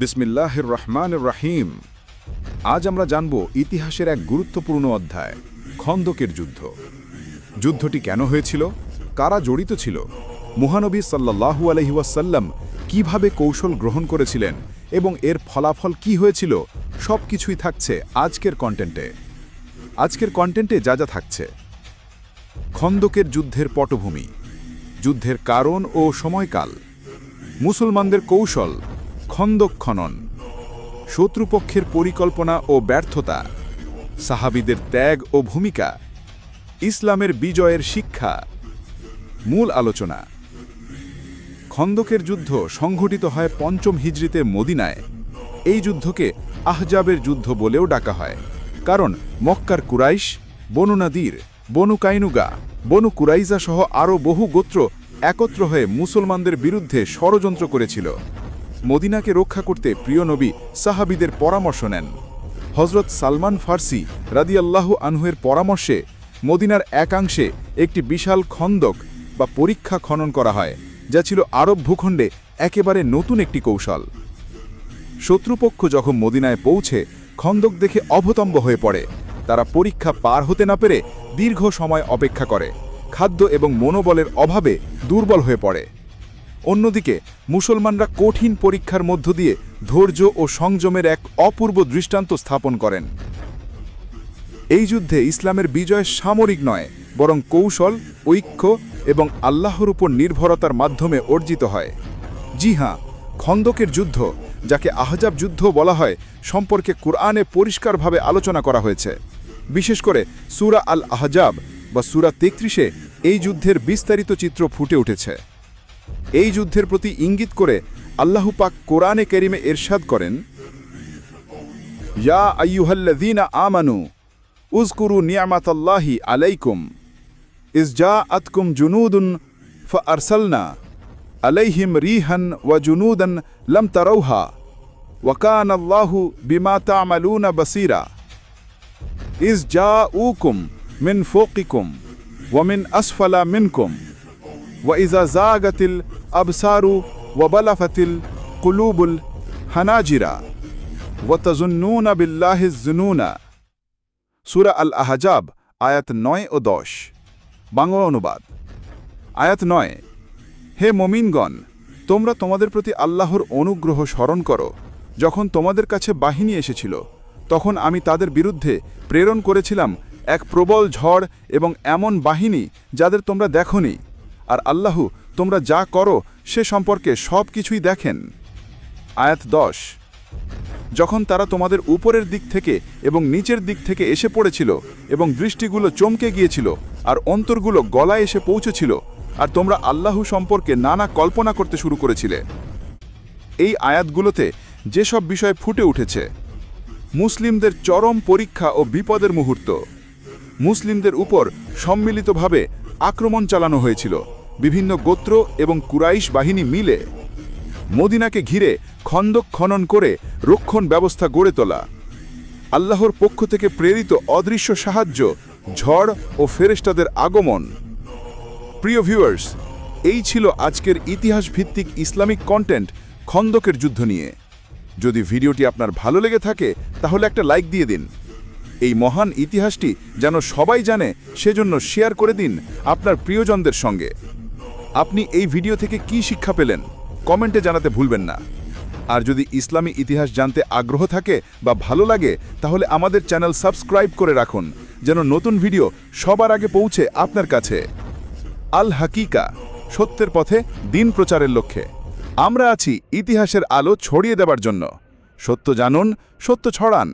বিসমিল্লাহির রহমানির রহিম। আজ আমরা জানব ইতিহাসের এক গুরুত্বপূর্ণ অধ্যায়, খন্দকের যুদ্ধ। যুদ্ধটি কেন হয়েছিল, কারা জড়িত ছিল, মহানবী সাল্লাল্লাহু আলাইহি ওয়াসাল্লাম কিভাবে কৌশল গ্রহণ করেছিলেন এবং এর ফলাফল কি হয়েছিল, সব কিছুই থাকছে আজকের কন্টেন্টে যা যা থাকছে। খন্দকের যুদ্ধের পটভূমি, যুদ্ধের কারণ ও সময়কাল, মুসলমানদের কৌশল, খন্দক খনন, শত্রুপক্ষের পরিকল্পনা ও ব্যর্থতা, সাহাবীদের ত্যাগ ও ভূমিকা, ইসলামের বিজয়ের শিক্ষা। মূল আলোচনা। খন্দকের যুদ্ধ সংঘটিত হয় ৫ম হিজরিতে মদিনায়। এই যুদ্ধকে আহজাবের যুদ্ধ বলেও ডাকা হয়, কারণ মক্কার কুরাইশ, বনু নাদির, বনু কাইনুগা, বনু কুরাইজা সহ আরও বহু গোত্র একত্র হয়ে মুসলমানদের বিরুদ্ধে ষড়যন্ত্র করেছিল। মদিনাকে রক্ষা করতে প্রিয় নবী সাহাবীদের পরামর্শ নেন। হজরত সালমান ফার্সি রাদিয়াল্লাহু আনহুয়ের পরামর্শে মদিনার একাংশে একটি বিশাল খন্দক বা পরীক্ষা খনন করা হয়, যা ছিল আরব ভূখণ্ডে একেবারে নতুন একটি কৌশল। শত্রুপক্ষ যখন মদিনায় পৌঁছে খন্দক দেখে অভতম্ব হয়ে পড়ে। তারা পরীক্ষা পার হতে না পেরে দীর্ঘ সময় অপেক্ষা করে, খাদ্য এবং মনোবলের অভাবে দুর্বল হয়ে পড়ে। অন্যদিকে মুসলমানরা কঠিন পরীক্ষার মধ্য দিয়ে ধৈর্য ও সংযমের এক অপূর্ব দৃষ্টান্ত স্থাপন করেন। এই যুদ্ধে ইসলামের বিজয় সামরিক নয়, বরং কৌশল, ঐক্য এবং আল্লাহর উপর নির্ভরতার মাধ্যমে অর্জিত হয়। জি হ্যাঁ, খন্দকের যুদ্ধ, যাকে আহজাব যুদ্ধ বলা হয়, সম্পর্কে কুরআনে পরিষ্কারভাবে আলোচনা করা হয়েছে। বিশেষ করে সূরা আল আহজাব বা সূরা ৩৩-এ এই যুদ্ধের বিস্তারিত চিত্র ফুটে উঠেছে। এই যুদ্ধের প্রতি ইঙ্গিত করে আল্লাহ পাক কোরআনে কারীমে ইরশাদ করেন, ইয়া আইয়ুহাল্লাযীনা আমানু উযকুরু নি'মাতাল্লাহি আলাইকুম ইয জাআতকুম জুনুদুন ফাআরসালনা আলাইহিম রিহান ওয়া জুনুদান লাম তারাউহা ওয়া কানাল্লাহু বিমা তা'মালুনা বাসীরা ইয জাউকুম মিন ফাওকিকুম ওয়া মিন আসফালা মিনকুম وإذا زاغت الأبصار وبلغت القلوب الحناجر وتظنون بالله الظنون। সূরা আল আহজাব আয়াত ৯ ও ১০। বাংলা অনুবাদ। আয়াত ৯, হে মুমিনগণ, তোমরা তোমাদের প্রতি আল্লাহর অনুগ্রহ স্মরণ করো। যখন তোমাদের কাছে বাহিনী এসেছিল, তখন আমি তাদের বিরুদ্ধে প্রেরণ করেছিলাম এক প্রবল ঝড় এবং এমন বাহিনী যাদের তোমরা দেখোনি। আর আল্লাহ তোমরা যা করো সে সম্পর্কে সব কিছুই দেখেন। আয়াত ১০, যখন তারা তোমাদের উপরের দিক থেকে এবং নিচের দিক থেকে এসে পড়েছিল এবং দৃষ্টিগুলো চমকে গিয়েছিল আর অন্তরগুলো গলায় এসে পৌঁছেছিল, আর তোমরা আল্লাহ সম্পর্কে নানা কল্পনা করতে শুরু করেছিলে। এই আয়াতগুলোতে যেসব বিষয় ফুটে উঠেছে: মুসলিমদের চরম পরীক্ষা ও বিপদের মুহূর্ত, মুসলিমদের উপর সম্মিলিতভাবে আক্রমণ চালানো হয়েছিল বিভিন্ন গোত্র এবং কুরাইশ বাহিনী মিলে, মদিনাকে ঘিরে খন্দক খনন করে রক্ষণ ব্যবস্থা গড়ে তোলা, আল্লাহর পক্ষ থেকে প্রেরিত অদৃশ্য সাহায্য, ঝড় ও ফেরেশতাদের আগমন। প্রিয় ভিউয়ার্স, এই ছিল আজকের ইতিহাস ভিত্তিক ইসলামিক কন্টেন্ট খন্দকের যুদ্ধ নিয়ে। যদি ভিডিওটি আপনার ভালো লেগে থাকে তাহলে একটা লাইক দিয়ে দিন। এই মহান ইতিহাসটি যেন সবাই জানে, সেজন্য শেয়ার করে দিন আপনার প্রিয়জনদের সঙ্গে। আপনি এই ভিডিও থেকে কি শিক্ষা পেলেন কমেন্টে জানাতে ভুলবেন না। আর যদি ইসলামী ইতিহাস জানতে আগ্রহ থাকে বা ভালো লাগে, তাহলে আমাদের চ্যানেল সাবস্ক্রাইব করে রাখুন, যেন নতুন ভিডিও সবার আগে পৌঁছে আপনার কাছে। আল হাকিকা, সত্যের পথে দিন প্রচারের লক্ষ্যে আমরা আছি ইতিহাসের আলো ছড়িয়ে দেওয়ার জন্য। সত্য জানুন, সত্য ছড়ান।